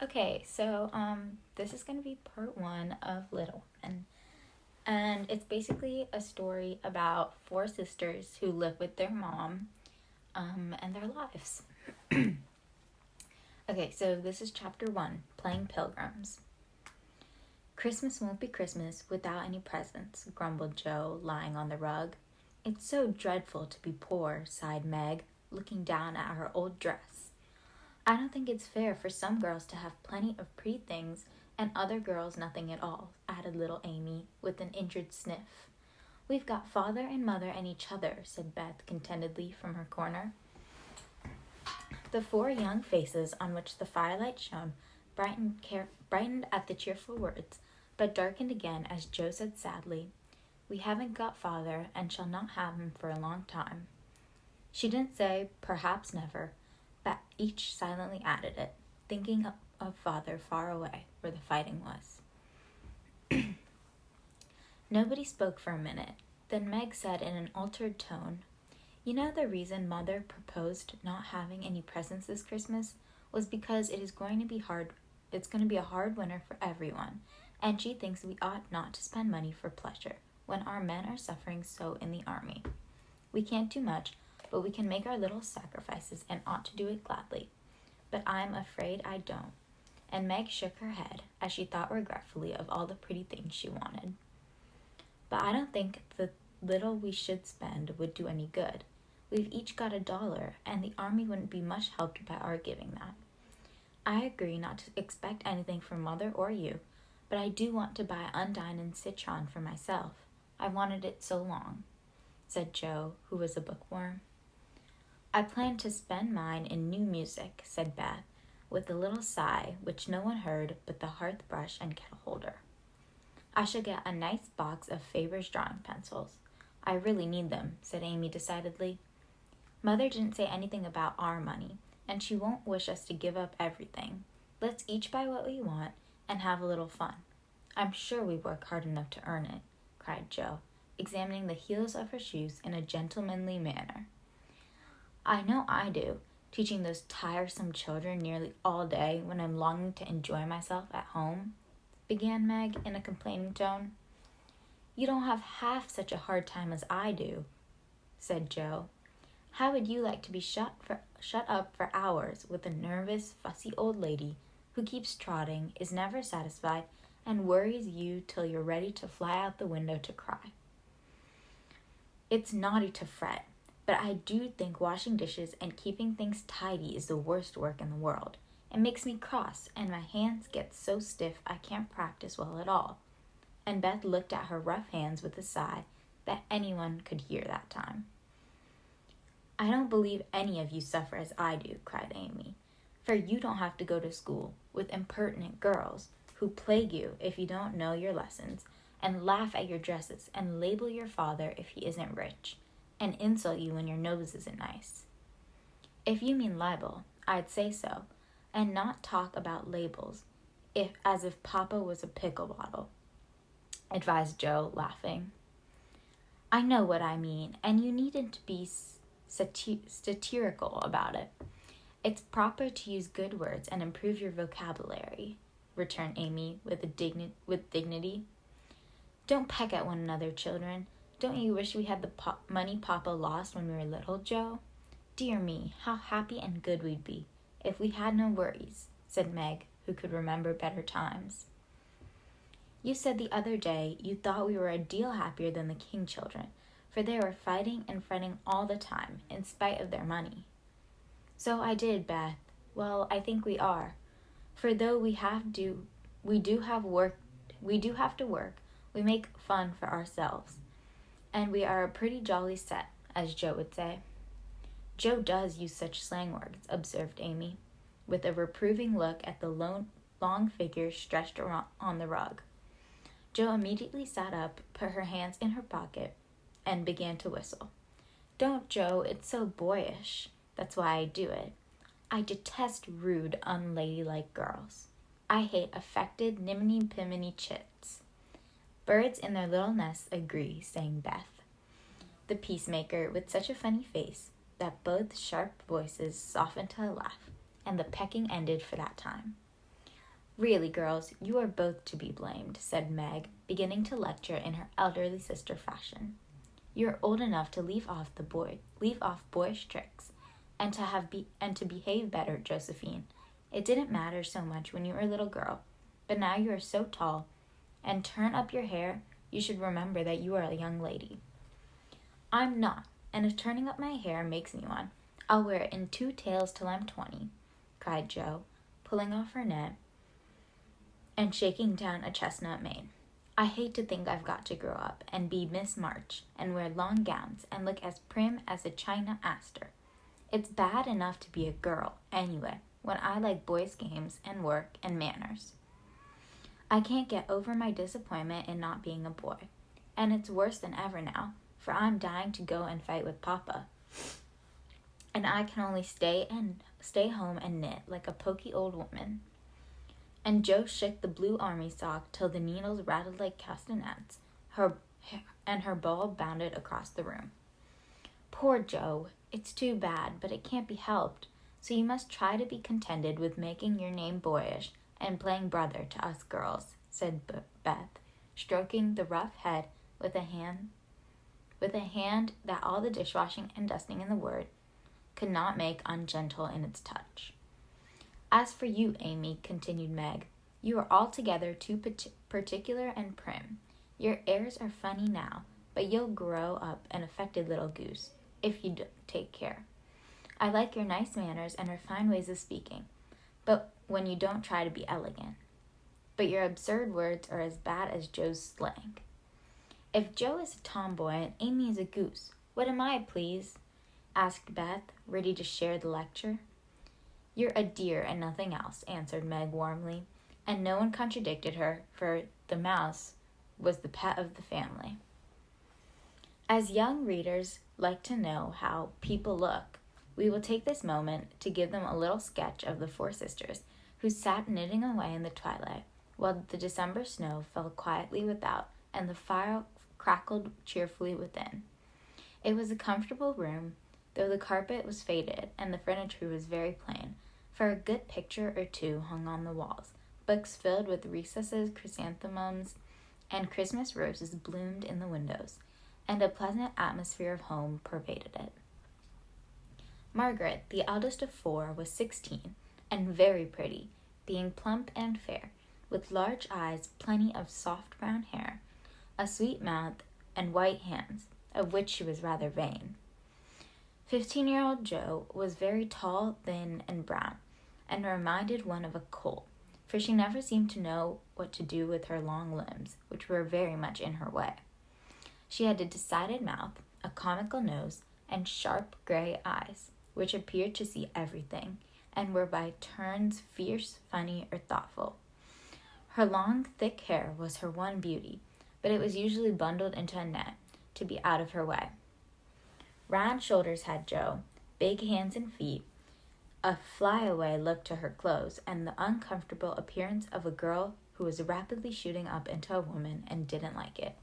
Okay, so this is gonna be part one of Little Women, and it's basically a story about four sisters who live with their mom, and their lives. Okay, so this is chapter one, playing pilgrims. Christmas won't be Christmas without any presents, grumbled Joe, lying on the rug. It's so dreadful to be poor, sighed Meg, looking down at her old dress. I don't think it's fair for some girls to have plenty of pretty things and other girls nothing at all, added little Amy, with an injured sniff. We've got father and mother and each other, said Beth contentedly from her corner. The four young faces on which the firelight shone brightened at the cheerful words, but darkened again as Joe said sadly, We haven't got father and shall not have him for a long time. She didn't say, perhaps never, but each silently added it, thinking of father far away, where the fighting was. Nobody spoke for a minute. Then Meg said in an altered tone, You know the reason Mother proposed not having any presents this Christmas was because it's going to be a hard winter for everyone, and she thinks we ought not to spend money for pleasure when our men are suffering so in the army. We can't do much, but we can make our little sacrifices and ought to do it gladly. But I'm afraid I don't. And Meg shook her head as she thought regretfully of all the pretty things she wanted. But I don't think the little we should spend would do any good. We've each got $1, and the army wouldn't be much helped by our giving that. I agree not to expect anything from Mother or you, but I do want to buy Undine and Citron for myself. I wanted it so long, said Joe, who was a bookworm. I plan to spend mine in new music, said Beth, with a little sigh which no one heard but the hearth brush and kettle holder. I shall get a nice box of Faber's drawing pencils. I really need them, said Amy decidedly. Mother didn't say anything about our money, and she won't wish us to give up everything. Let's each buy what we want and have a little fun. I'm sure we work hard enough to earn it, cried Joe, examining the heels of her shoes in a gentlemanly manner. I know I do, teaching those tiresome children nearly all day when I'm longing to enjoy myself at home, began Meg in a complaining tone. You don't have half such a hard time as I do, said Joe. How would you like to be shut up for hours with a nervous, fussy old lady who keeps trotting, is never satisfied, and worries you till you're ready to fly out the window to cry? It's naughty to fret, but I do think washing dishes and keeping things tidy is the worst work in the world. It makes me cross, and my hands get so stiff I can't practice well at all. And Beth looked at her rough hands with a sigh that anyone could hear that time. I don't believe any of you suffer as I do, cried Amy, for you don't have to go to school with impertinent girls who plague you if you don't know your lessons, and laugh at your dresses, and label your father if he isn't rich, and insult you when your nose isn't nice. If you mean libel, I'd say so, and not talk about labels, as if Papa was a pickle bottle, advised Joe, laughing. I know what I mean, and you needn't be satirical about it. It's proper to use good words and improve your vocabulary, returned Amy with dignity. Don't peck at one another, children. Don't you wish we had the money Papa lost when we were little, Joe? Dear me, how happy and good we'd be if we had no worries, said Meg, who could remember better times. You said the other day you thought we were a deal happier than the King children, for they were fighting and fretting all the time, in spite of their money. So I did, Beth. Well, I think we are. For though we do have to work, we make fun for ourselves. And we are a pretty jolly set, as Joe would say. Joe does use such slang words, observed Amy, with a reproving look at the long figure stretched on the rug. Joe immediately sat up, put her hands in her pocket, and began to whistle. Don't, Joe, it's so boyish. That's why I do it. I detest rude, unladylike girls. I hate affected, niminy-piminy chits. Birds in their little nests agree, sang Beth, the peacemaker, with such a funny face that both sharp voices softened to a laugh, and the pecking ended for that time. Really, girls, you are both to be blamed, said Meg, beginning to lecture in her elderly sister fashion. You're old enough to leave off boyish tricks, and to behave better, Josephine. It didn't matter so much when you were a little girl, but now you are so tall, and turn up your hair, you should remember that you are a young lady. I'm not, and if turning up my hair makes me one, I'll wear it in 2 tails till I'm 20, cried Jo, pulling off her net and shaking down a chestnut mane. I hate to think I've got to grow up and be Miss March and wear long gowns and look as prim as a China aster. It's bad enough to be a girl, anyway, when I like boys' games and work and manners. I can't get over my disappointment in not being a boy, and it's worse than ever now, for I'm dying to go and fight with Papa. And I can only stay home and knit like a poky old woman. And Jo shook the blue army sock till the needles rattled like castanets, and her ball bounded across the room. Poor Jo, it's too bad, but it can't be helped, so you must try to be contented with making your name boyish and playing brother to us girls, said Beth, stroking the rough head with a hand that all the dishwashing and dusting in the world could not make ungentle in its touch. As for you, Amy, continued Meg, you are altogether too particular and prim. Your airs are funny now, but you'll grow up an affected little goose, if you don't take care. I like your nice manners and refined ways of speaking, but when you don't try to be elegant. But your absurd words are as bad as Jo's slang. If Jo is a tomboy and Amy is a goose, what am I, please? Asked Beth, ready to share the lecture. You're a dear and nothing else, answered Meg warmly, and no one contradicted her, for the mouse was the pet of the family. As young readers like to know how people look, we will take this moment to give them a little sketch of the 4 sisters who sat knitting away in the twilight while the December snow fell quietly without and the fire crackled cheerfully within. It was a comfortable room, though the carpet was faded and the furniture was very plain, for a good picture or 2 hung on the walls, books filled with recesses, chrysanthemums, and Christmas roses bloomed in the windows, and a pleasant atmosphere of home pervaded it. Margaret, the eldest of 4, was 16, and very pretty, being plump and fair, with large eyes, plenty of soft brown hair, a sweet mouth, and white hands, of which she was rather vain. 15-year-old Jo was very tall, thin, and brown, and reminded one of a colt, for she never seemed to know what to do with her long limbs, which were very much in her way. She had a decided mouth, a comical nose, and sharp gray eyes, which appeared to see everything, and were by turns fierce, funny, or thoughtful. Her long, thick hair was her one beauty, but it was usually bundled into a net, to be out of her way. Round shoulders had Jo, big hands and feet, a flyaway look to her clothes, and the uncomfortable appearance of a girl who was rapidly shooting up into a woman and didn't like it.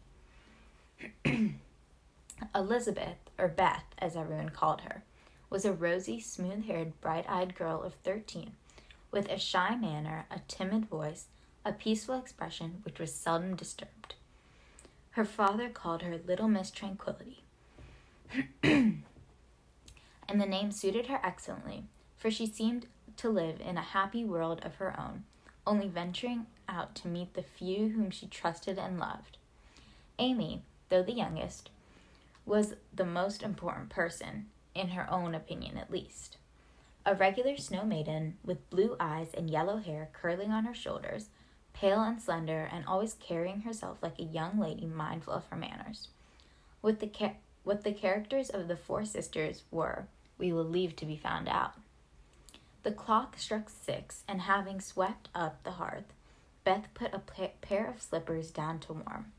Elizabeth, or Beth, as everyone called her, was a rosy, smooth-haired, bright-eyed girl of 13, with a shy manner, a timid voice, a peaceful expression which was seldom disturbed. Her father called her Little Miss Tranquillity, and the name suited her excellently, for she seemed to live in a happy world of her own, only venturing out to meet the few whom she trusted and loved. Amy, though the youngest, was the most important person, in her own opinion at least. A regular snow maiden, with blue eyes and yellow hair curling on her shoulders, pale and slender, and always carrying herself like a young lady mindful of her manners. What the characters of the 4 sisters were, we will leave to be found out. The clock struck 6, and having swept up the hearth, Beth put a pair of slippers down to warm.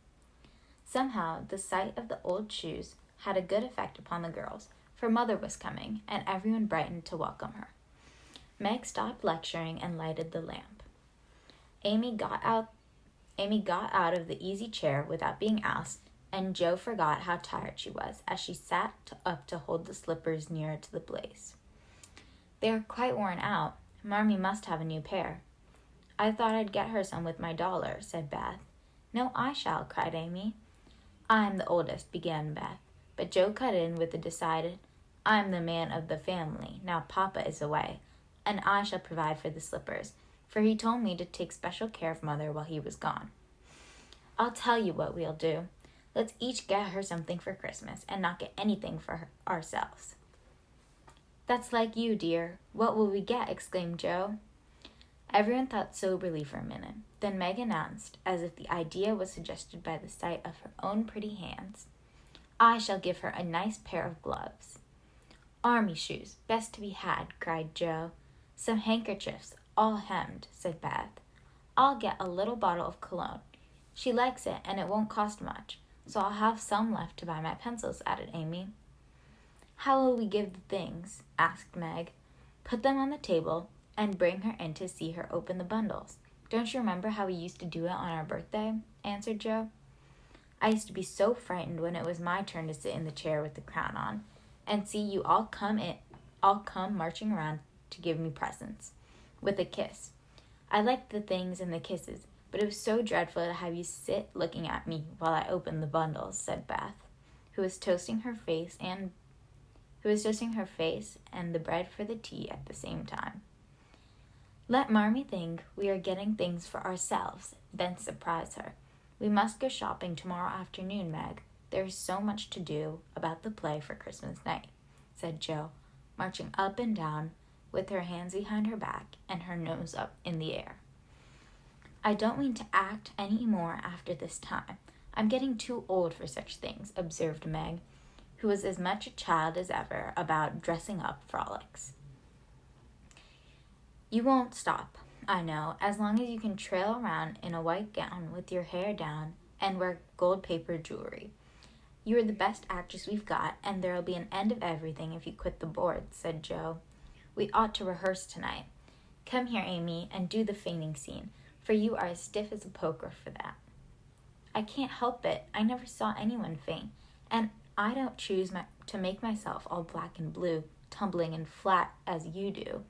Somehow, the sight of the old shoes had a good effect upon the girls, for Mother was coming, and everyone brightened to welcome her. Meg stopped lecturing and lighted the lamp. Amy got out of the easy chair without being asked, and Jo forgot how tired she was as she sat up to hold the slippers nearer to the blaze. They are quite worn out. Marmee must have a new pair. I thought I'd get her some with my dollar, said Beth. No, I shall, cried Amy. I'm the oldest, began Beth, but Joe cut in with a decided, I'm the man of the family, now Papa is away, and I shall provide for the slippers, for he told me to take special care of Mother while he was gone. I'll tell you what we'll do. Let's each get her something for Christmas and not get anything for ourselves. That's like you, dear. What will we get? Exclaimed Joe. Everyone thought soberly for a minute. Then Meg announced, as if the idea was suggested by the sight of her own pretty hands, I shall give her a nice pair of gloves. Army shoes, best to be had, cried Joe. Some handkerchiefs, all hemmed, said Beth. I'll get a little bottle of cologne. She likes it, and it won't cost much, so I'll have some left to buy my pencils, added Amy. How will we give the things? Asked Meg. Put them on the table and bring her in to see her open the bundles. Don't you remember how we used to do it on our birthday? Answered Joe. I used to be so frightened when it was my turn to sit in the chair with the crown on, and see you all come marching around to give me presents, with a kiss. I liked the things and the kisses, but it was so dreadful to have you sit looking at me while I opened the bundles, said Beth, who was toasting her face and the bread for the tea at the same time. Let Marmee think we are getting things for ourselves, then surprise her. We must go shopping tomorrow afternoon, Meg. There is so much to do about the play for Christmas night, said Joe, marching up and down with her hands behind her back and her nose up in the air. I don't mean to act any more after this time. I'm getting too old for such things, observed Meg, who was as much a child as ever about dressing up frolics. You won't stop, I know, as long as you can trail around in a white gown with your hair down and wear gold paper jewelry. You are the best actress we've got, and there'll be an end of everything if you quit the board, said Joe. We ought to rehearse tonight. Come here, Amy, and do the fainting scene, for you are as stiff as a poker for that. I can't help it. I never saw anyone faint, and I don't choose to make myself all black and blue, tumbling and flat as you do.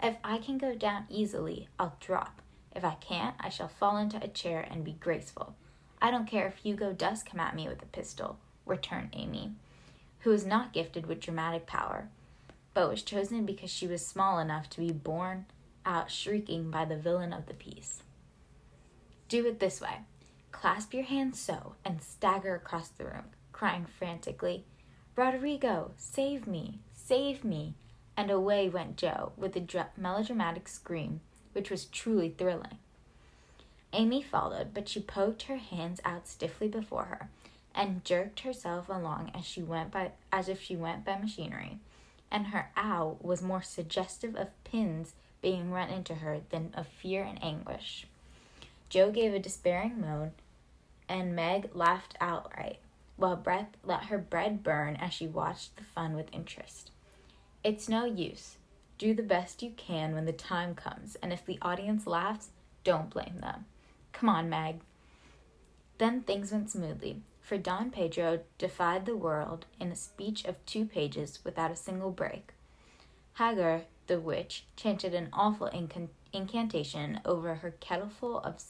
If I can go down easily, I'll drop. If I can't, I shall fall into a chair and be graceful. I don't care if Hugo does come at me with a pistol, returned Amy, who was not gifted with dramatic power, but was chosen because she was small enough to be borne out shrieking by the villain of the piece. Do it this way. Clasp your hands so, and stagger across the room, crying frantically, Roderigo, save me, save me, and away went Joe with a melodramatic scream, which was truly thrilling. Amy followed, but she poked her hands out stiffly before her, and jerked herself along as if she went by machinery, and her ow was more suggestive of pins being run into her than of fear and anguish. Joe gave a despairing moan, and Meg laughed outright, while Beth let her bread burn as she watched the fun with interest. It's no use. Do the best you can when the time comes, and if the audience laughs, don't blame them. Come on, Meg. Then things went smoothly, for Don Pedro defied the world in a speech of 2 pages without a single break. Hagar, the witch, chanted an awful incantation over her kettleful of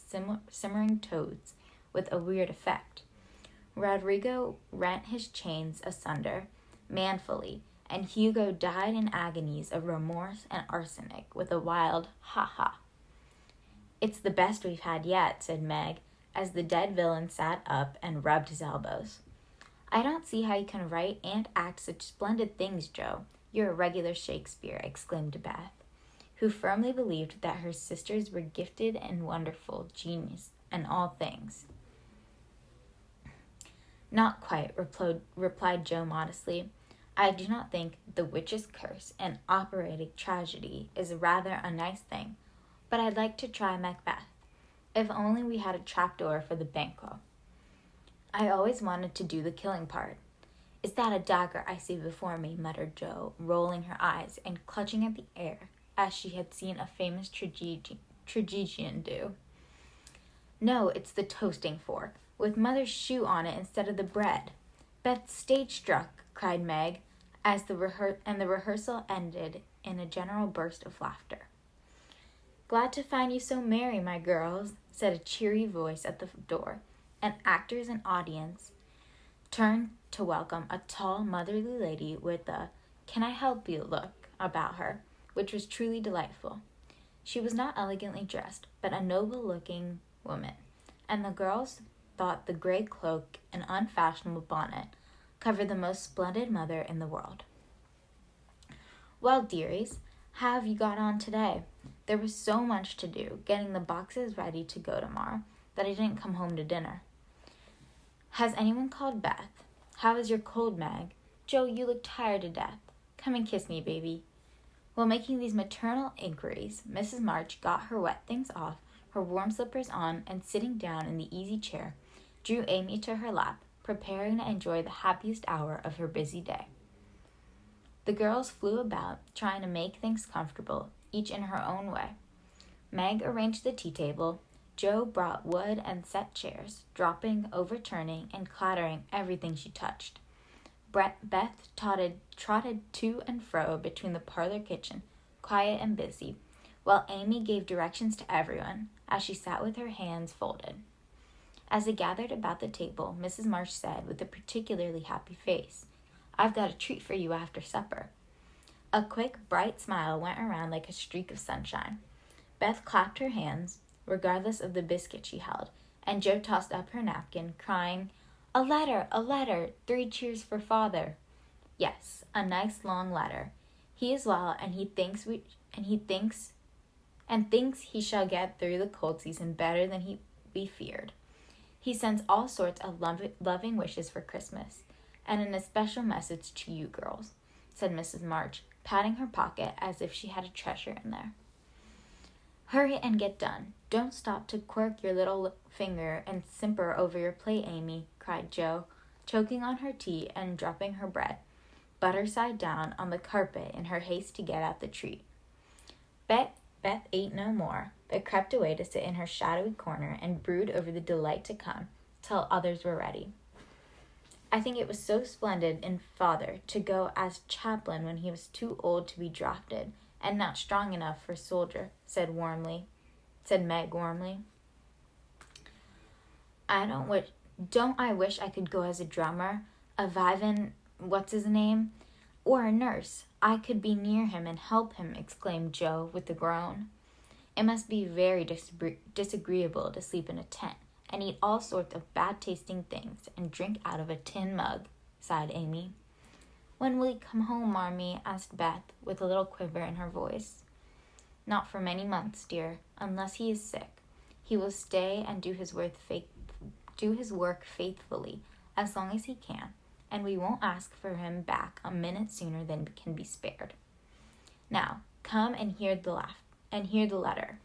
simmering toads with a weird effect. Roderigo rent his chains asunder manfully, and Hugo died in agonies of remorse and arsenic with a wild ha-ha. It's the best we've had yet, said Meg, as the dead villain sat up and rubbed his elbows. I don't see how you can write and act such splendid things, Joe. You're a regular Shakespeare, exclaimed Beth, who firmly believed that her sisters were gifted and wonderful genius in all things. Not quite, replied Joe modestly. I do not think The Witch's Curse, an operatic tragedy, is rather a nice thing, but I'd like to try Macbeth. If only we had a trapdoor for the banquo. I always wanted to do the killing part. Is that a dagger I see before me? Muttered Joe, rolling her eyes and clutching at the air, as she had seen a famous tragedian do. No, it's the toasting fork, with Mother's shoe on it instead of the bread. Beth's stage struck, cried Meg, as the rehearsal ended in a general burst of laughter. "Glad to find you so merry, my girls," said a cheery voice at the door, and actors and audience turned to welcome a tall, motherly lady with a "Can I help you?" look about her, which was truly delightful. She was not elegantly dressed, but a noble-looking woman, and the girls thought the gray cloak and unfashionable bonnet covered the most splendid mother in the world. "Well, dearies, how have you got on today?" There was so much to do, getting the boxes ready to go tomorrow, that I didn't come home to dinner. "Has anyone called Beth? How is your cold, Meg? Joe, you look tired to death. Come and kiss me, baby." While making these maternal inquiries, Mrs. March got her wet things off, her warm slippers on, and sitting down in the easy chair, drew Amy to her lap, preparing to enjoy the happiest hour of her busy day. The girls flew about, trying to make things comfortable, each in her own way. Meg arranged the tea table. Joe brought wood and set chairs, dropping, overturning, and clattering everything she touched. Beth trotted to and fro between the parlor kitchen, quiet and busy, while Amy gave directions to everyone, as she sat with her hands folded. As they gathered about the table, Mrs. March said, with a particularly happy face, "I've got a treat for you after supper." A quick, bright smile went around like a streak of sunshine. Beth clapped her hands, regardless of the biscuit she held, and Joe tossed up her napkin, crying, "A letter! A letter! 3 cheers for father!" "Yes, a nice long letter. He is well, and thinks he shall get through the cold season better than we feared. He sends all sorts of loving wishes for Christmas, and an especial message to you girls," said Mrs. March, patting her pocket as if she had a treasure in there. "Hurry and get done. Don't stop to quirk your little finger and simper over your plate, Amy," cried Joe, choking on her tea and dropping her bread, butter side down, on the carpet in her haste to get at the treat. Beth ate no more, but crept away to sit in her shadowy corner and brood over the delight to come, till others were ready. "I think it was so splendid in father to go as chaplain when he was too old to be drafted, and not strong enough for soldier," said Meg warmly. Don't I wish I could go as a drummer, a vivin what's-his-name, or a nurse. I could be near him and help him," exclaimed Joe with a groan. "It must be very disagreeable to sleep in a tent and eat all sorts of bad-tasting things and drink out of a tin mug," sighed Amy. "When will he come home, Marmee?" asked Beth, with a little quiver in her voice. "Not for many months, dear, unless he is sick. He will stay and do his work faithfully as long as he can, and we won't ask for him back a minute sooner than can be spared. Now, come and hear the letter."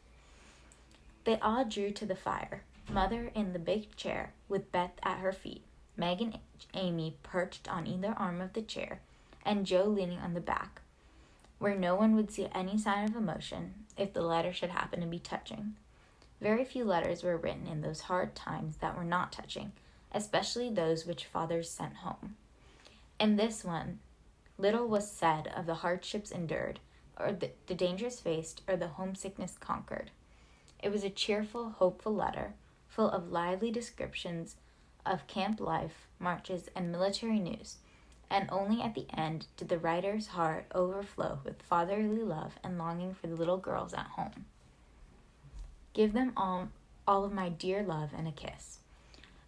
They all drew to the fire, Mother in the big chair with Beth at her feet, Meg and Amy perched on either arm of the chair, and Joe leaning on the back, where no one would see any sign of emotion if the letter should happen to be touching. Very few letters were written in those hard times that were not touching, especially those which fathers sent home. In this one, little was said of the hardships endured, or the dangers faced, or the homesickness conquered. It was a cheerful, hopeful letter, full of lively descriptions of camp life, marches, and military news, and only at the end did the writer's heart overflow with fatherly love and longing for the little girls at home. "Give them all of my dear love and a kiss.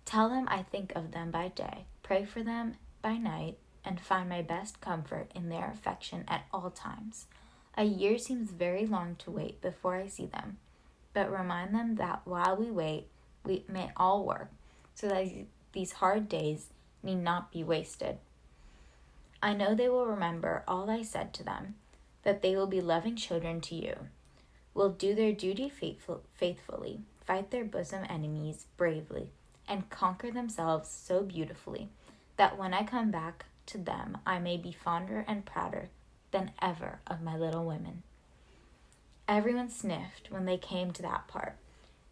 Tell them I think of them by day, pray for them by night, and find my best comfort in their affection at all times. A year seems very long to wait before I see them, but remind them that while we wait, we may all work, so that these hard days need not be wasted. I know they will remember all I said to them, that they will be loving children to you, will do their duty faithfully, fight their bosom enemies bravely, and conquer themselves so beautifully that when I come back to them I may be fonder and prouder than ever of my little women." Everyone sniffed when they came to that part.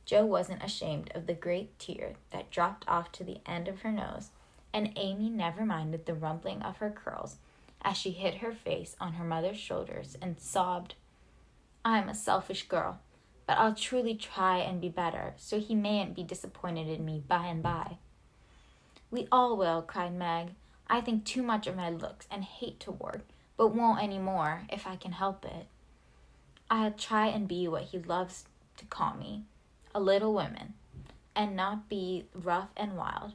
Joe wasn't ashamed of the great tear that dropped off to the end of her nose, and Amy never minded the rumpling of her curls as she hid her face on her mother's shoulders and sobbed, "I'm a selfish girl. but I'll truly try and be better, so he mayn't be disappointed in me by and by." "We all will," cried Meg. "I think too much of my looks and hate toward, but won't any more, if I can help it. I'll try and be what he loves to call me, a little woman, and not be rough and wild,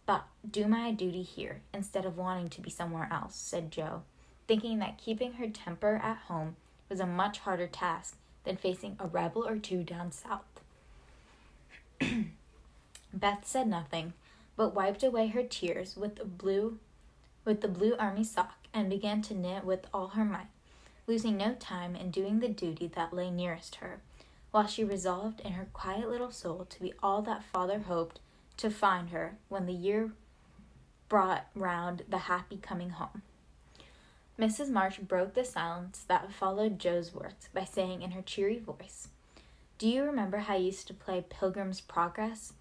but do my duty here instead of wanting to be somewhere else," said Jo, thinking that keeping her temper at home was a much harder task than facing a rebel or two down south. Beth said nothing, but wiped away her tears with the blue army sock and began to knit with all her might, losing no time in doing the duty that lay nearest her, while she resolved in her quiet little soul to be all that father hoped to find her when the year brought round the happy coming home. Mrs. March broke the silence that followed Jo's words by saying in her cheery voice, "Do you remember how you used to play Pilgrim's Progress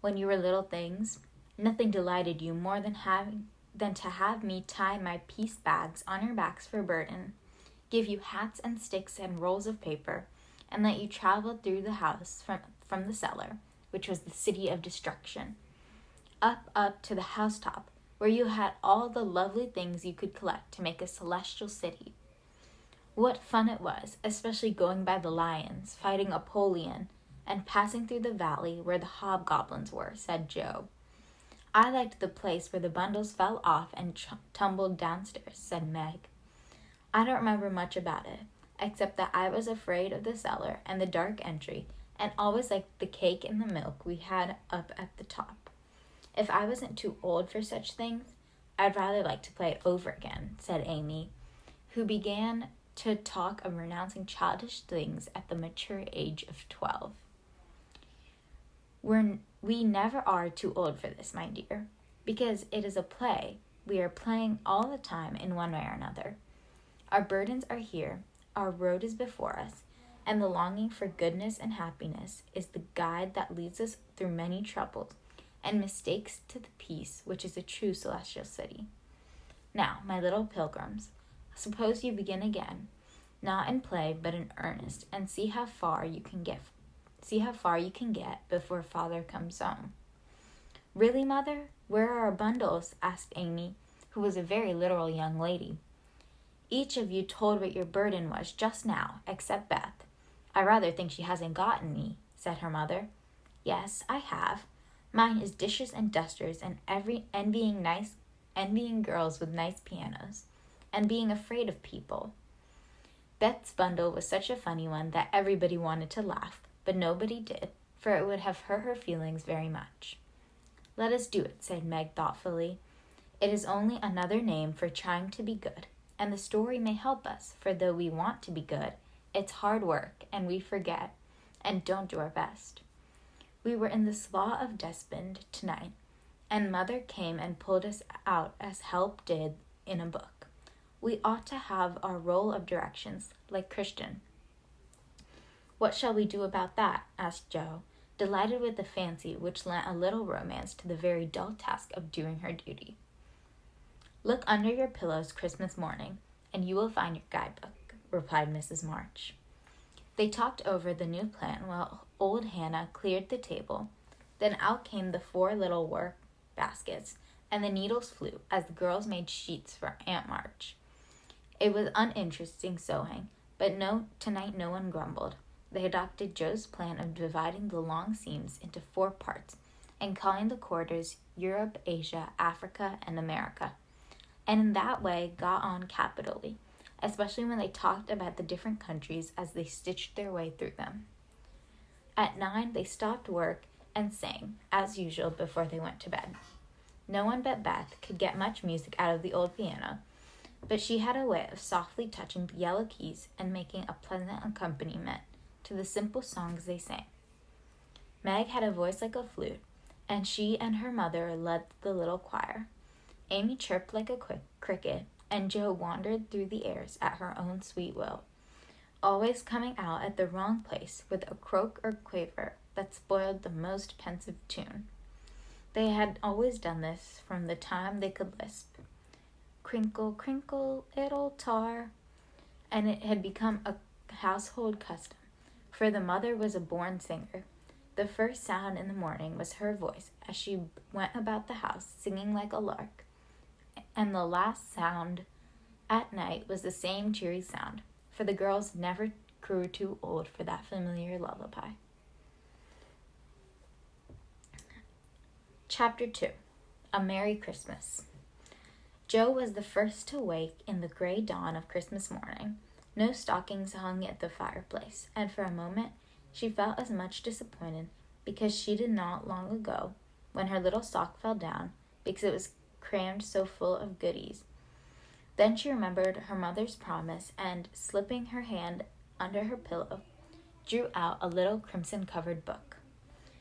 when you were little things? Nothing delighted you more than to have me tie my piece bags on your backs for burden, give you hats and sticks and rolls of paper, and let you travel through the house from the cellar, which was the city of destruction, up to the housetop, where you had all the lovely things you could collect to make a celestial city. What fun it was, especially going by the lions, fighting Apollyon, and passing through the valley where the hobgoblins were," said Jo. "I liked the place where the bundles fell off and tumbled downstairs," said Meg. "I don't remember much about it, except that I was afraid of the cellar and the dark entry, and always liked the cake and the milk we had up at the top. If I wasn't too old for such things, I'd rather like to play it over again," said Amy, who began to talk of renouncing childish things at the mature age of 12. We never are too old for this, my dear, because it is a play we are playing all the time in one way or another. Our burdens are here, our road is before us, and the longing for goodness and happiness is the guide that leads us through many troubles and mistakes to the peace which is a true celestial city. Now, my little pilgrims, suppose you begin again, not in play but in earnest, and see how far you can get before father comes home." "Really, Mother? Where are our bundles?" asked Amy, who was a very literal young lady. "Each of you told what your burden was just now, except Beth. I rather think she hasn't got any," said her mother. "Yes, I have. Mine is dishes and dusters and envying girls with nice pianos, and being afraid of people." Beth's bundle was such a funny one that everybody wanted to laugh, but nobody did, for it would have hurt her feelings very much. "Let us do it," said Meg thoughtfully. "It is only another name for trying to be good, and the story may help us, for though we want to be good, it's hard work, and we forget, and don't do our best. We were in the Slough of Despond tonight, and Mother came and pulled us out as help did in a book. We ought to have our roll of directions, like Christian." "What shall we do about that?" asked Jo, delighted with the fancy which lent a little romance to the very dull task of doing her duty. "Look under your pillows Christmas morning, and you will find your guidebook," replied Mrs. March. They talked over the new plan while old Hannah cleared the table. Then out came the 4 little work baskets, and the needles flew as the girls made sheets for Aunt March. It was uninteresting sewing, but tonight no one grumbled. They adopted Jo's plan of dividing the long seams into 4 parts and calling the quarters Europe, Asia, Africa, and America, and in that way got on capitally, especially when they talked about the different countries as they stitched their way through them. At 9, they stopped work and sang, as usual, before they went to bed. No one but Beth could get much music out of the old piano, but she had a way of softly touching the yellow keys and making a pleasant accompaniment to the simple songs they sang. Meg had a voice like a flute, and she and her mother led the little choir. Amy chirped like a cricket, and Jo wandered through the airs at her own sweet will, always coming out at the wrong place with a croak or quaver that spoiled the most pensive tune. They had always done this from the time they could lisp. "Crinkle, crinkle, little tar," and it had become a household custom, for the mother was a born singer. The first sound in the morning was her voice as she went about the house singing like a lark, and the last sound at night was the same cheery sound, for the girls never grew too old for that familiar lullaby. Chapter 2. A Merry Christmas. Jo was the first to wake in the gray dawn of Christmas morning. No stockings hung at the fireplace, and for a moment she felt as much disappointed because she did not long ago, when her little sock fell down, because it was crammed so full of goodies. Then she remembered her mother's promise and, slipping her hand under her pillow, drew out a little crimson-covered book.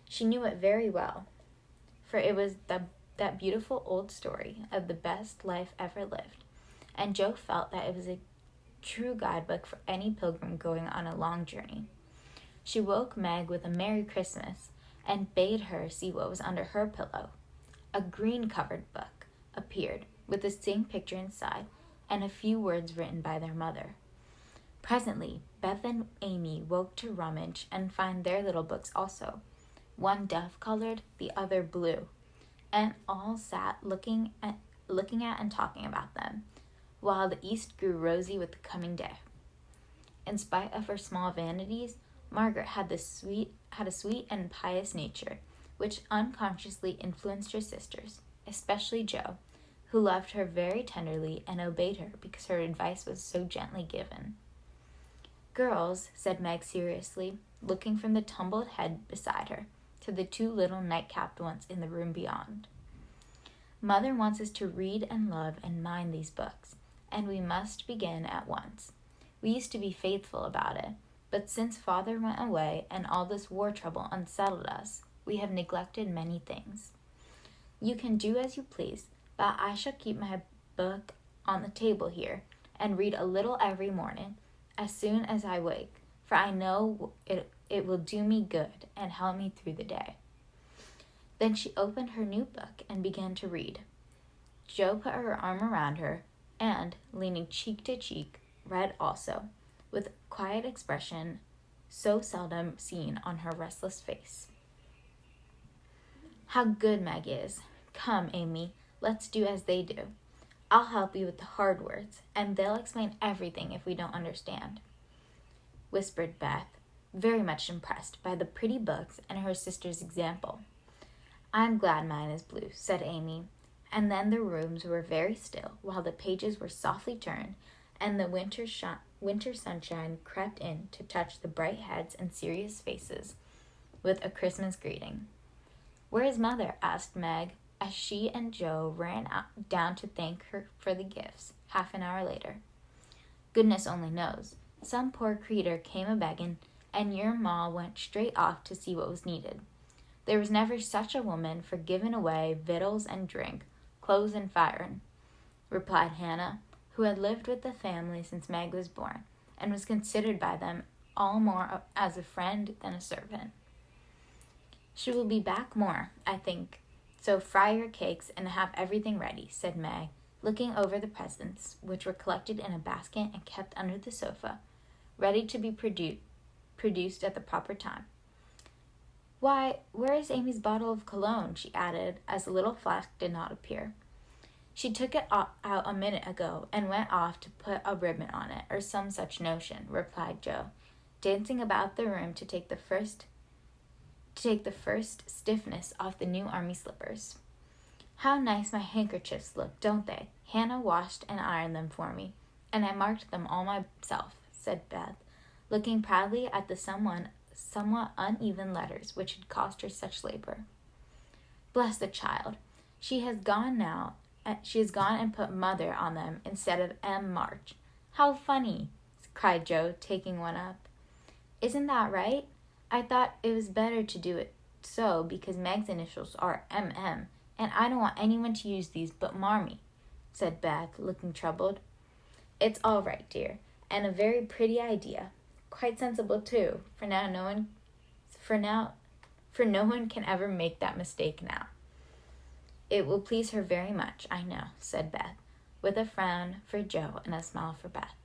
She knew it very well, for it was that beautiful old story of the best life ever lived, and Jo felt that it was a true guidebook for any pilgrim going on a long journey. She woke Meg with a Merry Christmas and bade her see what was under her pillow. A green-covered book appeared, with the same picture inside and a few words written by their mother. Presently, Beth and Amy woke to rummage and find their little books also, one dove-colored, the other blue, and all sat looking at and talking about them, while the east grew rosy with the coming day. In spite of her small vanities, Margaret had a sweet and pious nature, which unconsciously influenced her sisters, especially Jo, who loved her very tenderly and obeyed her because her advice was so gently given. "Girls," said Meg seriously, looking from the tumbled head beside her to the two little night-capped ones in the room beyond, "Mother wants us to read and love and mind these books, and we must begin at once. We used to be faithful about it, but since Father went away and all this war trouble unsettled us, we have neglected many things. You can do as you please, but I shall keep my book on the table here and read a little every morning as soon as I wake, for I know it will do me good and help me through the day." Then she opened her new book and began to read. Jo put her arm around her and, leaning cheek to cheek, read also, with a quiet expression so seldom seen on her restless face. "How good Meg is! Come, Amy, let's do as they do. I'll help you with the hard words, and they'll explain everything if we don't understand," whispered Beth, very much impressed by the pretty books and her sister's example. "I'm glad mine is blue," said Amy, and then the rooms were very still while the pages were softly turned and the winter sunshine crept in to touch the bright heads and serious faces with a Christmas greeting. "Where is Mother?" asked Meg, as she and Jo ran down to thank her for the gifts, half an hour later. "Goodness only knows. Some poor creetur came a-beggin', and your ma went straight off to see what was needed. There was never such a woman for giving away victuals and drink, clothes and firin'," replied Hannah, who had lived with the family since Meg was born, and was considered by them all more as a friend than a servant. "She will be back more, I think, so fry your cakes and have everything ready," said Meg, looking over the presents, which were collected in a basket and kept under the sofa, ready to be produced at the proper time. "Why, where is Amy's bottle of cologne?" she added, as the little flask did not appear. "She took it out a minute ago and went off to put a ribbon on it, or some such notion," replied Jo, dancing about the room to take the first stiffness off the new army slippers. "How nice my handkerchiefs look, don't they? Hannah washed and ironed them for me, and I marked them all myself," said Beth, looking proudly at the somewhat uneven letters which had cost her such labor. "Bless the child! She has gone and put Mother on them instead of M. March. How funny!" cried Jo, taking one up. "Isn't that right? I thought it was better to do it so because Meg's initials are M.M., and I don't want anyone to use these but Marmee," said Beth, looking troubled. "It's all right, dear, and a very pretty idea. Quite sensible, too, for no one can ever make that mistake now." "It will please her very much, I know," said Beth, with a frown for Jo and a smile for Beth.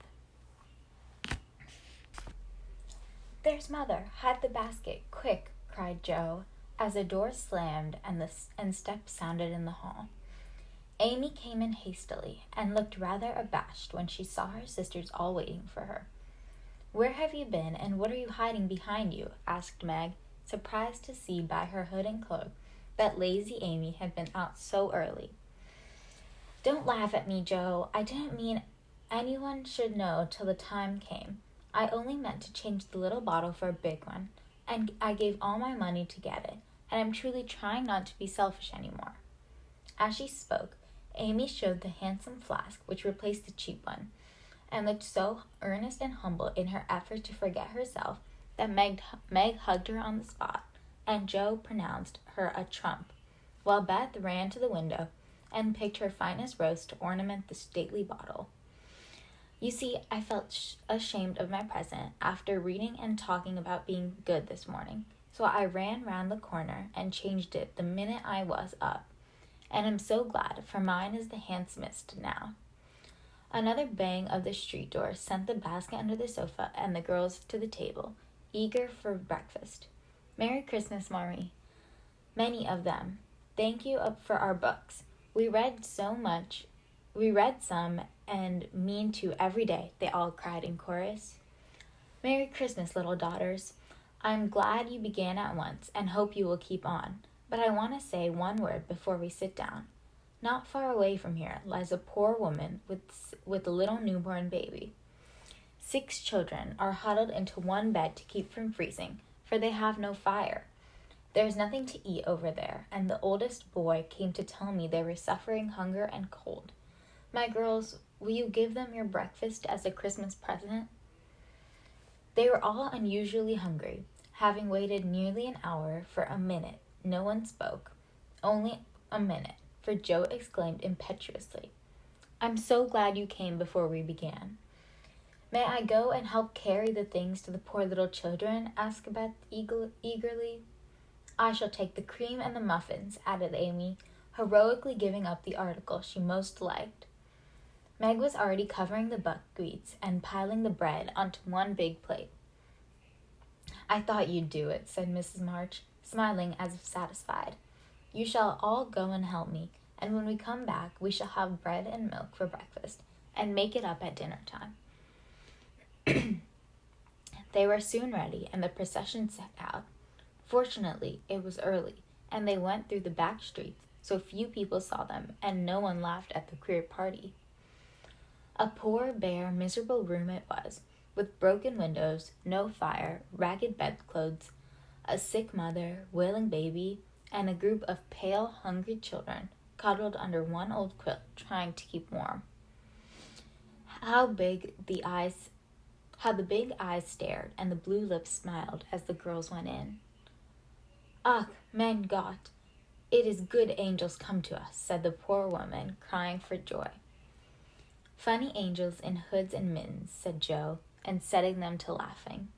"There's Mother! Hide the basket, quick!" cried Joe, as a door slammed and steps sounded in the hall. Amy came in hastily and looked rather abashed when she saw her sisters all waiting for her. "Where have you been, and what are you hiding behind you?" asked Meg, surprised to see by her hood and cloak that lazy Amy had been out so early. "Don't laugh at me, Joe. I didn't mean anyone should know till the time came. I only meant to change the little bottle for a big one, and I gave all my money to get it, and I'm truly trying not to be selfish anymore." As she spoke, Amy showed the handsome flask which replaced the cheap one, and looked so earnest and humble in her effort to forget herself that Meg hugged her on the spot, and Joe pronounced her a trump, while Beth ran to the window and picked her finest rose to ornament the stately bottle. "You see, I felt ashamed of my present after reading and talking about being good this morning, so I ran round the corner and changed it the minute I was up, and am so glad, for mine is the handsomest now." Another bang of the street door sent the basket under the sofa and the girls to the table, eager for breakfast. "Merry Christmas, Marie." "Many of them. Thank you for our books. We read some and mean to every day," they all cried in chorus. "Merry Christmas, little daughters. I'm glad you began at once and hope you will keep on. But I want to say one word before we sit down. Not far away from here lies a poor woman with a little newborn baby. 6 children are huddled into one bed to keep from freezing, for they have no fire. There's nothing to eat over there, and the oldest boy came to tell me they were suffering hunger and cold. My girls, will you give them your breakfast as a Christmas present?" They were all unusually hungry. Having waited nearly an hour for a minute, no one spoke. Only a minute, for Joe exclaimed impetuously, "I'm so glad you came before we began." "May I go and help carry the things to the poor little children?" asked Beth eagerly. "I shall take the cream and the muffins," added Amy, heroically giving up the article she most liked. Meg was already covering the buckwheats and piling the bread onto one big plate. "I thought you'd do it," said Mrs. March, smiling as if satisfied. "You shall all go and help me, and when we come back we shall have bread and milk for breakfast, and make it up at dinner time." They were soon ready, and the procession set out. Fortunately, it was early, and they went through the back streets, so few people saw them, and no one laughed at the queer party. A poor, bare, miserable room it was, with broken windows, no fire, ragged bedclothes, a sick mother, wailing baby, and a group of pale, hungry children cuddled under one old quilt, trying to keep warm. How the big eyes stared, and the blue lips smiled as the girls went in. "Ach, mein Gott, it is good angels come to us," said the poor woman, crying for joy. "Funny angels in hoods and mittens," said Joe, and setting them to laughing.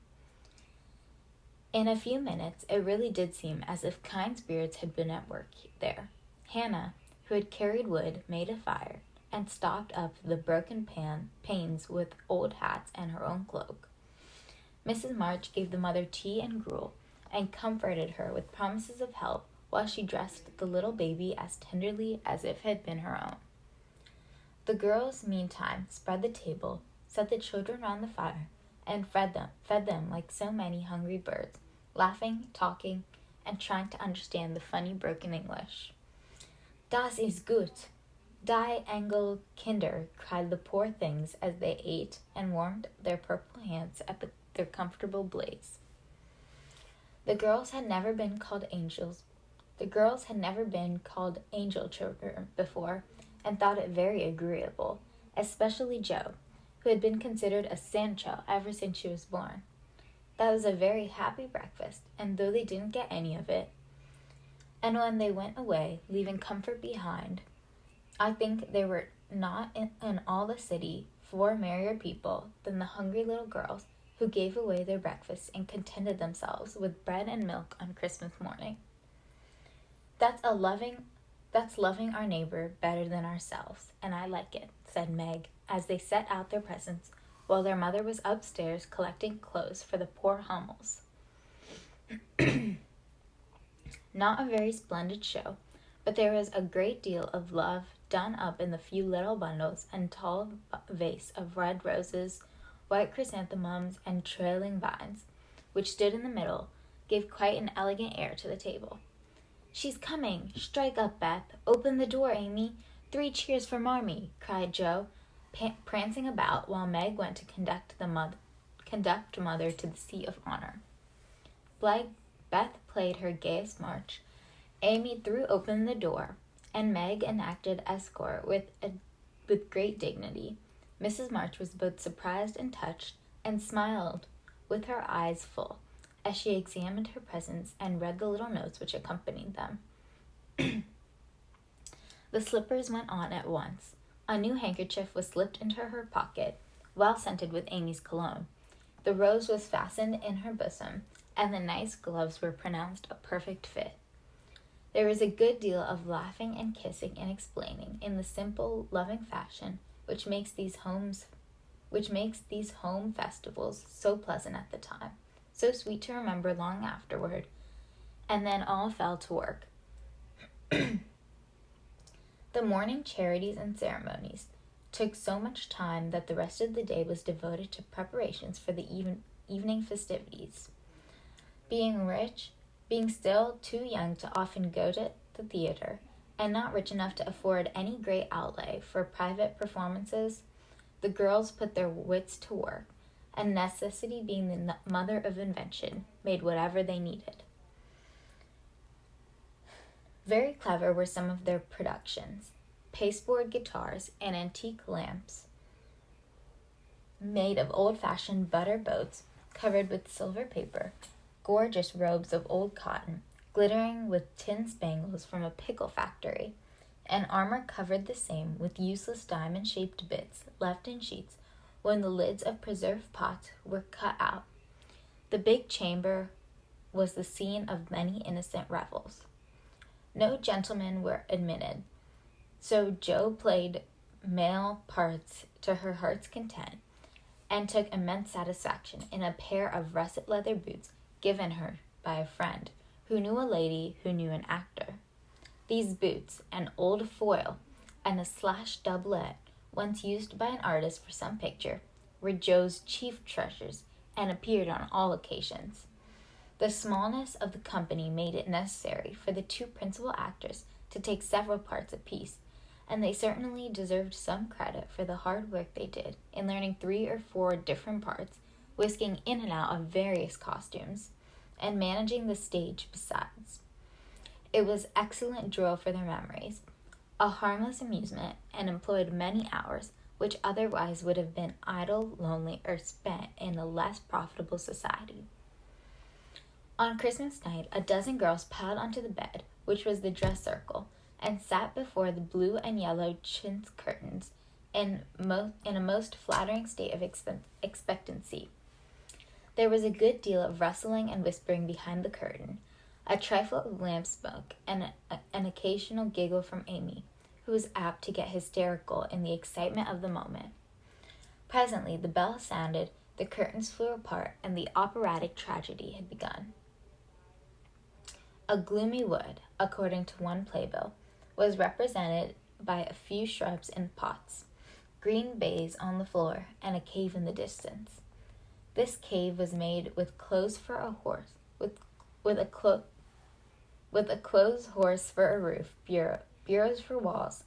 In a few minutes, it really did seem as if kind spirits had been at work there. Hannah, who had carried wood, made a fire, and stopped up the broken panes with old hats and her own cloak. Mrs. March gave the mother tea and gruel, and comforted her with promises of help while she dressed the little baby as tenderly as if it had been her own. The girls, meantime, spread the table, set the children round the fire, and fed them like so many hungry birds, laughing, talking, and trying to understand the funny broken English. "Das ist gut! Die Engel Kinder," cried the poor things as they ate and warmed their purple hands at their comfortable blaze. The girls had never been called angel children before, and thought it very agreeable, especially Joe, who had been considered a Sancho ever since she was born. That was a very happy breakfast, and though they didn't get any of it, and when they went away, leaving comfort behind, I think there were not in all the city 4 merrier people than the hungry little girls who gave away their breakfast and contented themselves with bread and milk on Christmas morning. That's loving our neighbor better than ourselves, and I like it," said Meg, as they set out their presents while their mother was upstairs collecting clothes for the poor Hummels. Not a very splendid show, but there was a great deal of love done up in the few little bundles and tall vase of red roses, white chrysanthemums, and trailing vines, which stood in the middle, gave quite an elegant air to the table. "She's coming! Strike up, Beth! Open the door, Amy! 3 cheers for Marmee!" cried Joe, prancing about while Meg went to conduct mother to the seat of honor. Beth played her gayest march. Amy threw open the door, and Meg enacted escort with great dignity. Mrs. March was both surprised and touched, and smiled with her eyes full as she examined her presents and read the little notes which accompanied them. The slippers went on at once. A new handkerchief was slipped into her pocket, well scented with Amy's cologne. The rose was fastened in her bosom, and the nice gloves were pronounced a perfect fit. There was a good deal of laughing and kissing and explaining in the simple, loving fashion which makes these home festivals so pleasant at the time, so sweet to remember long afterward, and then all fell to work. The morning charities and ceremonies took so much time that the rest of the day was devoted to preparations for the evening festivities. Being still too young to often go to the theater, and not rich enough to afford any great outlay for private performances, the girls put their wits to work, and necessity being the mother of invention, made whatever they needed. Very clever were some of their productions: pasteboard guitars and antique lamps made of old-fashioned butter boats covered with silver paper, gorgeous robes of old cotton, glittering with tin spangles from a pickle factory, and armor covered the same with useless diamond-shaped bits left in sheets when the lids of preserved pots were cut out. The big chamber was the scene of many innocent revels. No gentlemen were admitted, so Jo played male parts to her heart's content, and took immense satisfaction in a pair of russet leather boots given her by a friend who knew a lady who knew an actor. These boots, an old foil, and a slashed doublet, once used by an artist for some picture, were Jo's chief treasures, and appeared on all occasions. The smallness of the company made it necessary for the 2 principal actors to take several parts apiece, and they certainly deserved some credit for the hard work they did in learning 3 or 4 different parts, whisking in and out of various costumes, and managing the stage besides. It was excellent drill for their memories, a harmless amusement, and employed many hours which otherwise would have been idle, lonely, or spent in a less profitable society. On Christmas night, a dozen girls piled onto the bed, which was the dress circle, and sat before the blue and yellow chintz curtains in a most flattering state of expectancy. There was a good deal of rustling and whispering behind the curtain, a trifle of lamp smoke, and an occasional giggle from Amy, who was apt to get hysterical in the excitement of the moment. Presently the bell sounded, the curtains flew apart, and the operatic tragedy had begun. A gloomy wood, according to one playbill, was represented by a few shrubs in pots, green baize on the floor, and a cave in the distance. This cave was made with clothes for a horse, with a clothes horse for a roof, bureaus for walls,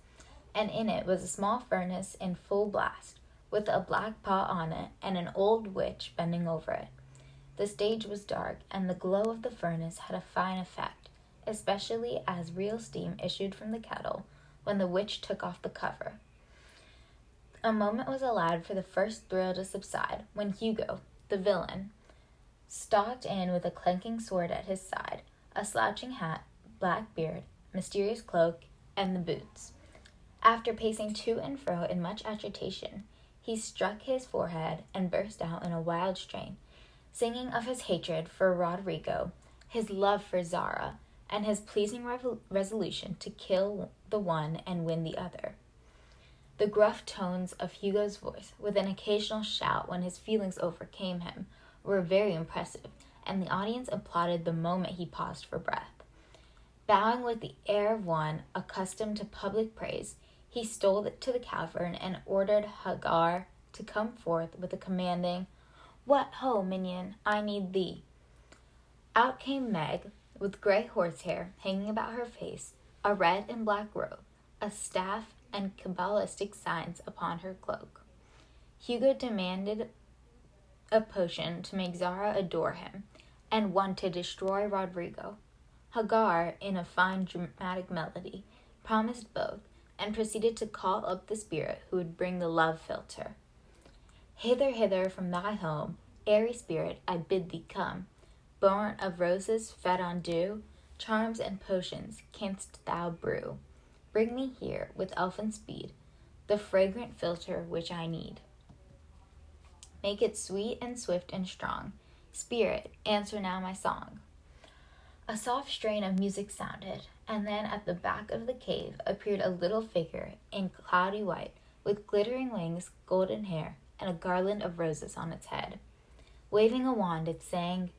and in it was a small furnace in full blast, with a black pot on it and an old witch bending over it. The stage was dark, and the glow of the furnace had a fine effect, especially as real steam issued from the kettle when the witch took off the cover. A moment was allowed for the first thrill to subside, when Hugo, the villain, stalked in with a clanking sword at his side, a slouching hat, black beard, mysterious cloak, and the boots. After pacing to and fro in much agitation, he struck his forehead and burst out in a wild strain, singing of his hatred for Roderigo, his love for Zara, and his pleasing resolution to kill the one and win the other. The gruff tones of Hugo's voice, with an occasional shout when his feelings overcame him, were very impressive, and the audience applauded the moment he paused for breath. Bowing with the air of one accustomed to public praise, he stole to the cavern and ordered Hagar to come forth with a commanding, "What ho, minion, I need thee." Out came Meg, with gray horsehair hanging about her face, a red and black robe, a staff, and cabalistic signs upon her cloak. Hugo demanded a potion to make Zara adore him, and one to destroy Rodrigo. Hagar, in a fine dramatic melody, promised both, and proceeded to call up the spirit who would bring the love philtre. "Hither, hither from thy home, airy spirit, I bid thee come. Born of roses fed on dew, charms and potions canst thou brew. Bring me here, with elfin speed, the fragrant philtre which I need. Make it sweet and swift and strong. Spirit, answer now my song." A soft strain of music sounded, and then at the back of the cave appeared a little figure in cloudy white, with glittering wings, golden hair, and a garland of roses on its head. Waving a wand, it sang,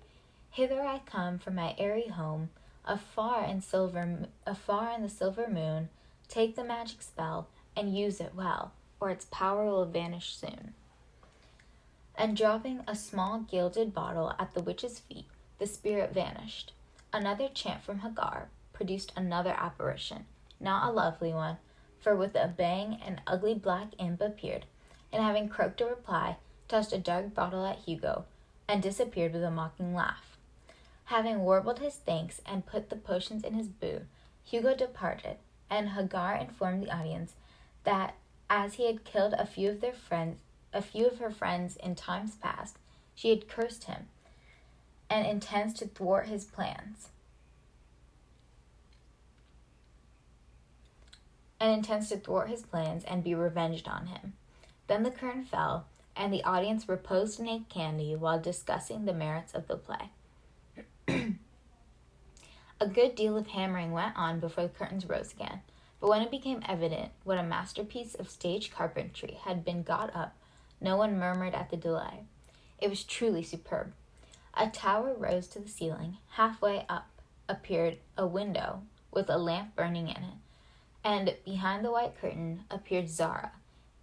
"Hither I come from my airy home, afar in the silver moon. Take the magic spell and use it well, or its power will vanish soon." And dropping a small gilded bottle at the witch's feet, the spirit vanished. Another chant from Hagar produced another apparition, not a lovely one, for with a bang an ugly black imp appeared, and having croaked a reply, tossed a dark bottle at Hugo, and disappeared with a mocking laugh. Having warbled his thanks and put the potions in his boot, Hugo departed, and Hagar informed the audience that as he had killed a few of her friends in times past, she had cursed him, and intends to thwart his plans. And be revenged on him. Then the curtain fell, and the audience reposed and ate candy while discussing the merits of the play. A good deal of hammering went on before the curtains rose again, but when it became evident what a masterpiece of stage carpentry had been got up, no one murmured at the delay. It was truly superb. A tower rose to the ceiling. Halfway up appeared a window with a lamp burning in it, and behind the white curtain appeared Zara,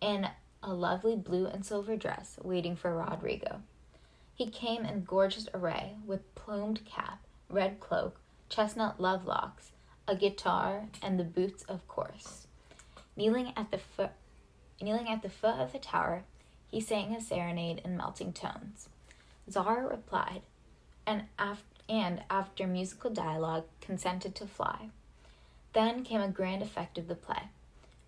in a lovely blue and silver dress, waiting for Rodrigo. He came in gorgeous array, with plumed cap, red cloak, chestnut love locks, a guitar, and the boots of course. Kneeling at the foot of the tower, he sang a serenade in melting tones. Zara replied, and after musical dialogue, consented to fly. Then came a grand effect of the play.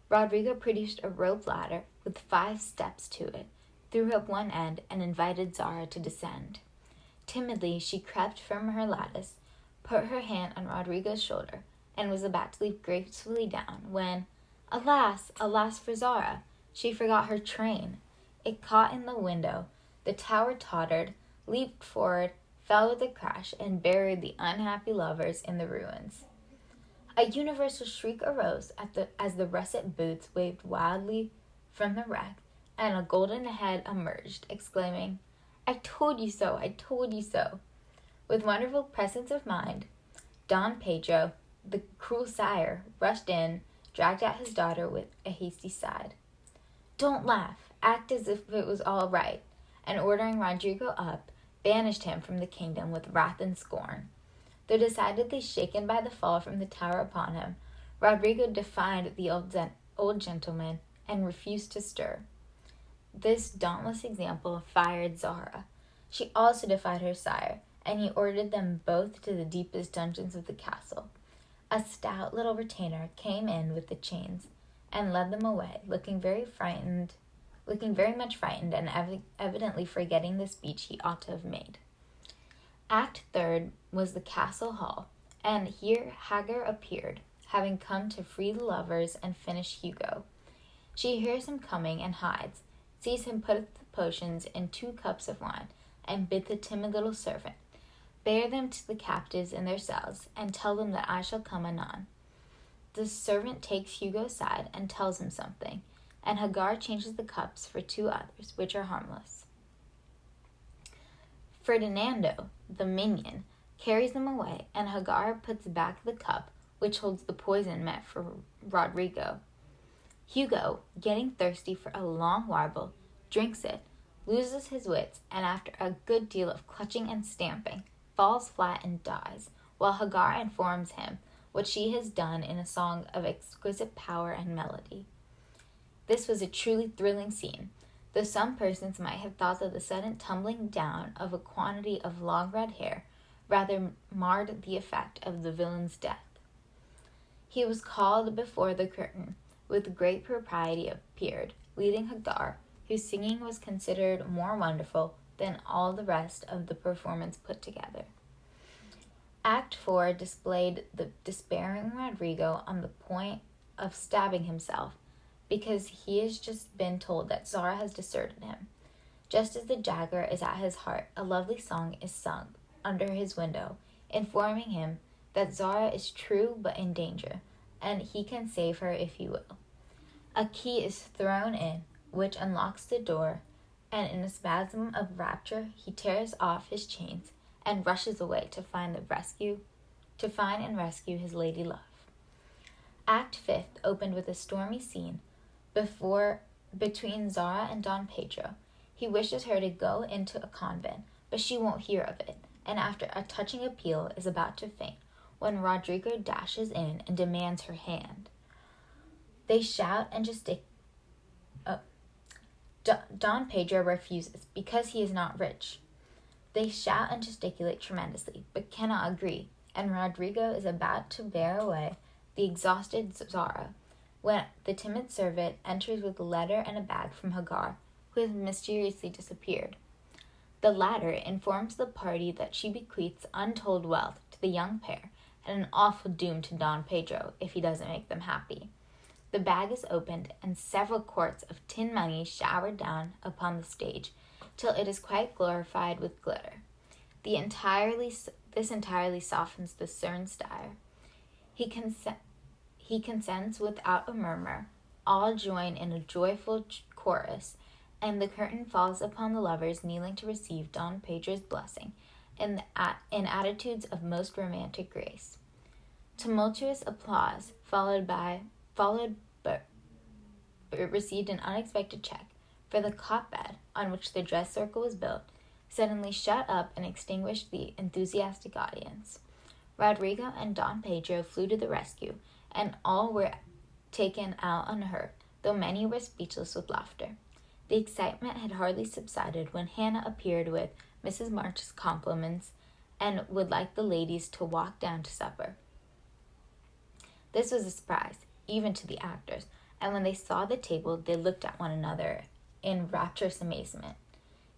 Rodrigo produced a rope ladder with 5 steps to it, threw up one end, and invited Zara to descend. Timidly, she crept from her lattice, put her hand on Rodrigo's shoulder, and was about to leap gracefully down, when, alas, alas for Zara, she forgot her train. It caught in the window, the tower tottered, leaped forward, fell with a crash, and buried the unhappy lovers in the ruins. A universal shriek arose as the russet boots waved wildly from the wreck, and a golden head emerged, exclaiming, "I told you so, I told you so." With wonderful presence of mind, Don Pedro, the cruel sire, rushed in, dragged out his daughter with a hasty sigh. "Don't laugh, act as if it was all right," and ordering Rodrigo up, banished him from the kingdom with wrath and scorn. Though decidedly shaken by the fall from the tower upon him, Rodrigo defied the old gentleman and refused to stir. This dauntless example fired Zara. She also defied her sire, and he ordered them both to the deepest dungeons of the castle. A stout little retainer came in with the chains and led them away, looking very much frightened and evidently forgetting the speech he ought to have made. Act 3 was the castle hall, and here Hagar appeared, having come to free the lovers and finish Hugo. She hears him coming and hides, sees him put the potions in 2 cups of wine, and bid the timid little servant, "Bear them to the captives in their cells, and tell them that I shall come anon." The servant takes Hugo aside and tells him something, and Hagar changes the cups for 2 others, which are harmless. Ferdinando, the minion, carries them away, and Hagar puts back the cup which holds the poison meant for Rodrigo. Hugo, getting thirsty for a long warble, drinks it, loses his wits, and after a good deal of clutching and stamping, falls flat and dies, while Hagar informs him what she has done in a song of exquisite power and melody. This was a truly thrilling scene, though some persons might have thought that the sudden tumbling down of a quantity of long red hair rather marred the effect of the villain's death. He was called before the curtain, with great propriety appeared, leading Hagar, whose singing was considered more wonderful than all the rest of the performance put together. Act 4 displayed the despairing Rodrigo on the point of stabbing himself, because he has just been told that Zara has deserted him. Just as the dagger is at his heart, a lovely song is sung under his window, informing him that Zara is true but in danger, and he can save her if he will. A key is thrown in, which unlocks the door, and in a spasm of rapture he tears off his chains and rushes away to find and rescue his lady love. Act 5 opened with a stormy scene between Zara and Don Pedro. He wishes her to go into a convent, but she won't hear of it, and after a touching appeal is about to faint when Rodrigo dashes in and demands her hand. They shout and Don Pedro refuses because he is not rich. They shout and gesticulate tremendously, but cannot agree, and Rodrigo is about to bear away the exhausted Zara when the timid servant enters with a letter and a bag from Hagar, who has mysteriously disappeared. The latter informs the party that she bequeaths untold wealth to the young pair and an awful doom to Don Pedro if he doesn't make them happy. The bag is opened, and several quarts of tin money showered down upon the stage, till it is quite glorified with glitter. This entirely softens the Sternsteyer. He consents without a murmur. All join in a joyful chorus, and the curtain falls upon the lovers kneeling to receive Don Pedro's blessing in attitudes of most romantic grace. Tumultuous applause, followed but received an unexpected check, for the cot bed, on which the dress circle was built, suddenly shut up and extinguished the enthusiastic audience. Rodrigo and Don Pedro flew to the rescue, and all were taken out unhurt, though many were speechless with laughter. The excitement had hardly subsided when Hannah appeared with Mrs. March's compliments and would like the ladies to walk down to supper. This was a surprise, even to the actors, and when they saw the table, they looked at one another in rapturous amazement.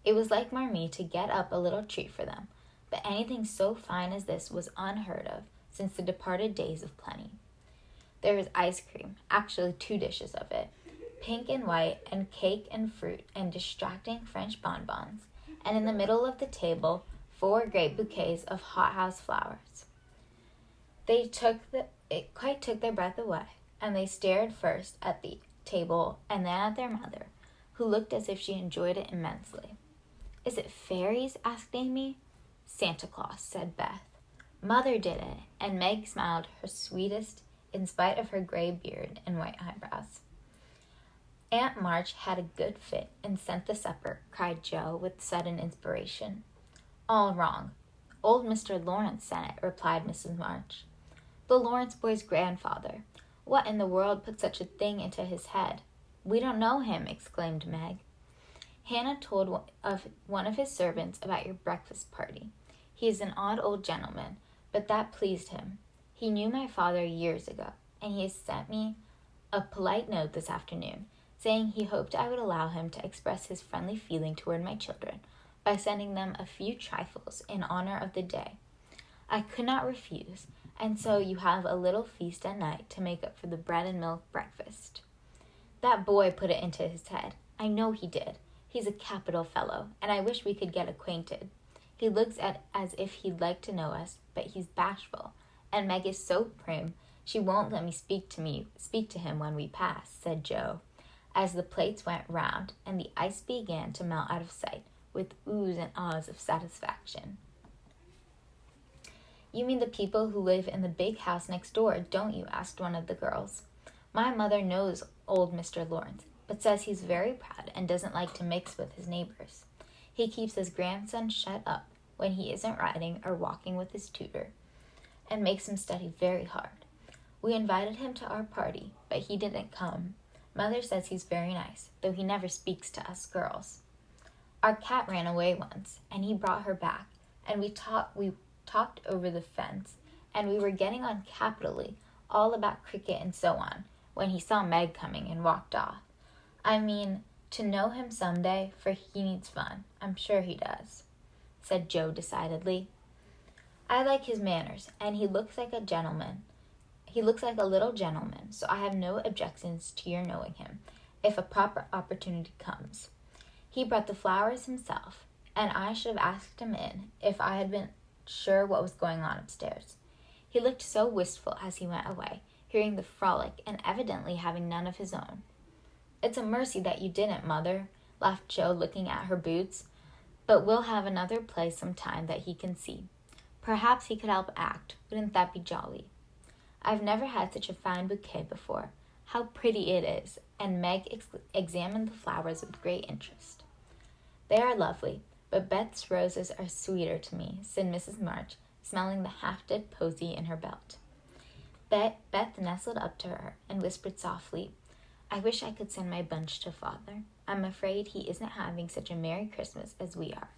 It was like Marmee to get up a little treat for them, but anything so fine as this was unheard of since the departed days of plenty. There was ice cream, actually 2 dishes of it, pink and white, and cake and fruit and distracting French bonbons, and in the middle of the table 4 great bouquets of hothouse flowers. It quite took their breath away, and they stared first at the table and then at their mother, who looked as if she enjoyed it immensely. "Is it fairies?" asked Amy. "Santa Claus," said Beth. "Mother did it," and Meg smiled her sweetest in spite of her gray beard and white eyebrows. "Aunt March had a good fit and sent the supper," cried Jo with sudden inspiration. "All wrong. Old Mr. Lawrence sent it," replied Mrs. March. "The Lawrence boy's grandfather. What in the world put such a thing into his head?" "We don't know him," exclaimed Meg. "Hannah told one of his servants about your breakfast party. He is an odd old gentleman, but that pleased him. He knew my father years ago, and he has sent me a polite note this afternoon, saying he hoped I would allow him to express his friendly feeling toward my children by sending them a few trifles in honor of the day. I could not refuse, and so you have a little feast at night to make up for the bread and milk breakfast." "That boy put it into his head. I know he did. He's a capital fellow, and I wish we could get acquainted. He looks as if he'd like to know us, but he's bashful, and Meg is so prim she won't let me speak to him when we pass," said Jo, as the plates went round and the ice began to melt out of sight with oohs and ahs of satisfaction. "You mean the people who live in the big house next door, don't you?" asked one of the girls. "My mother knows old Mr. Lawrence, but says he's very proud and doesn't like to mix with his neighbors. He keeps his grandson shut up when he isn't riding or walking with his tutor, and makes him study very hard. We invited him to our party, but he didn't come. Mother says he's very nice, though he never speaks to us girls. Our cat ran away once, and he brought her back, and we talked over the fence, and we were getting on capitally, all about cricket and so on, when he saw Meg coming and walked off. I mean, to know him some day, for he needs fun. I'm sure he does," said Joe decidedly. "I like his manners, and he looks like a gentleman. He looks like a little gentleman, so I have no objections to your knowing him, if a proper opportunity comes. He brought the flowers himself, and I should have asked him in if I had been sure what was going on upstairs. He looked so wistful as he went away, hearing the frolic and evidently having none of his own." "It's a mercy that you didn't, Mother," laughed Joe, looking at her boots. "But we'll have another play some time that he can see. Perhaps he could help act. Wouldn't that be jolly? I've never had such a fine bouquet before. How pretty it is," and Meg examined the flowers with great interest. "They are lovely, but Beth's roses are sweeter to me," said Mrs. March, smelling the half-dead posy in her belt. Beth nestled up to her and whispered softly, "I wish I could send my bunch to Father. I'm afraid he isn't having such a Merry Christmas as we are."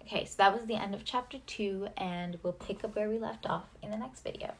Okay, so that was the end of chapter 2, and we'll pick up where we left off in the next video.